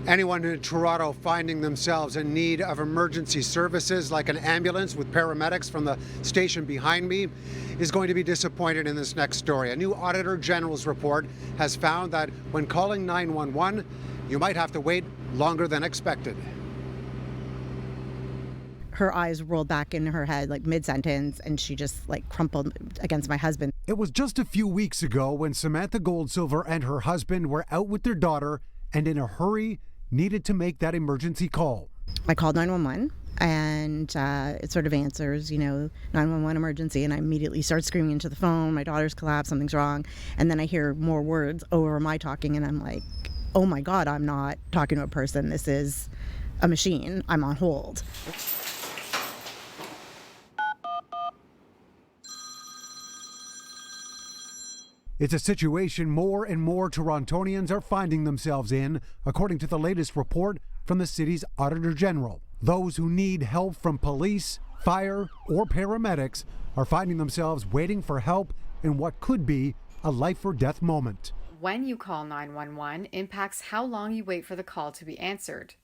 Anyone in Toronto finding themselves in need of emergency services like an ambulance with paramedics from the station behind me is going to be disappointed in this next story. A new Auditor General's report has found that when calling 911, you might have to wait longer than expected. Her eyes rolled back in her head like mid-sentence, and she just crumpled against my husband. It was just a few weeks ago when Samantha Goldsilver and her husband were out with their daughter and in a hurry needed to make that emergency call. I called 911 and it sort of answers, 911 emergency, and I immediately start screaming into the phone, my daughter's collapsed, something's wrong. And then I hear more words over my talking, and I'm like, oh my God, I'm not talking to a person. This is a machine. I'm on hold. It's a situation more and more Torontonians are finding themselves in, according to the latest report from the city's Auditor General. Those who need help from police, fire, or paramedics are finding themselves waiting for help in what could be a life or death moment. When you call 911 impacts how long you wait for the call to be answered.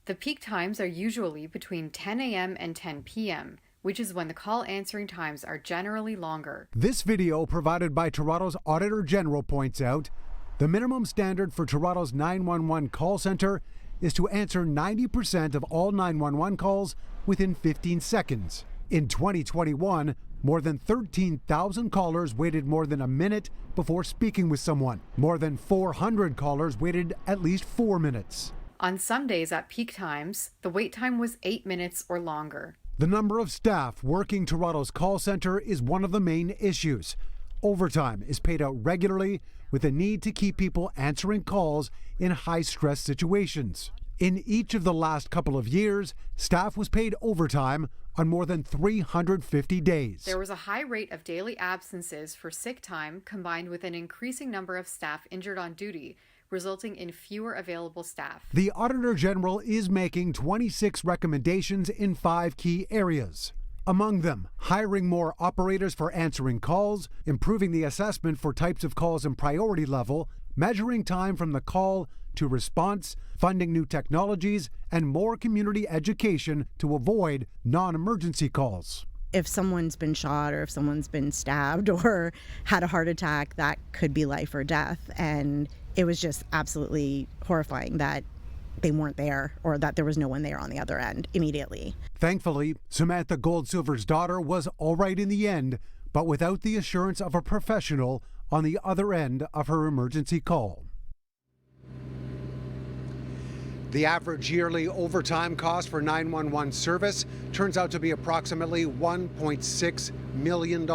The peak times are usually between 10 a.m. and 10 p.m., which is when the call answering times are generally longer. This video provided by Toronto's Auditor General points out the minimum standard for Toronto's 911 call center is to answer 90% of all 911 calls within 15 seconds. In 2021, more than 13,000 callers waited more than a minute before speaking with someone. More than 400 callers waited at least 4 minutes. On some days at peak times, the wait time was 8 minutes or longer. The number of staff working Toronto's call center is one of the main issues. Overtime is paid out regularly with a need to keep people answering calls in high-stress situations. In each of the last couple of years, staff was paid overtime on more than 350 days. There was a high rate of daily absences for sick time combined with an increasing number of staff injured on duty, resulting in fewer available staff. The Auditor General is making 26 recommendations in 5 key areas. Among them, hiring more operators for answering calls, improving the assessment for types of calls and priority level, measuring time from the call to response, funding new technologies, and more community education to avoid non-emergency calls. If someone's been shot or if someone's been stabbed or had a heart attack, that could be life or death. And it was just absolutely horrifying that they weren't there or that there was no one there on the other end immediately. Thankfully, Samantha Goldsilver's daughter was all right in the end, but without the assurance of a professional on the other end of her emergency call. The average yearly overtime cost for 911 service turns out to be approximately $1.6 million.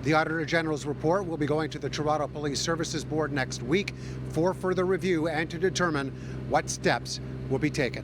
The Auditor General's report will be going to the Toronto Police Services Board next week for further review and to determine what steps will be taken.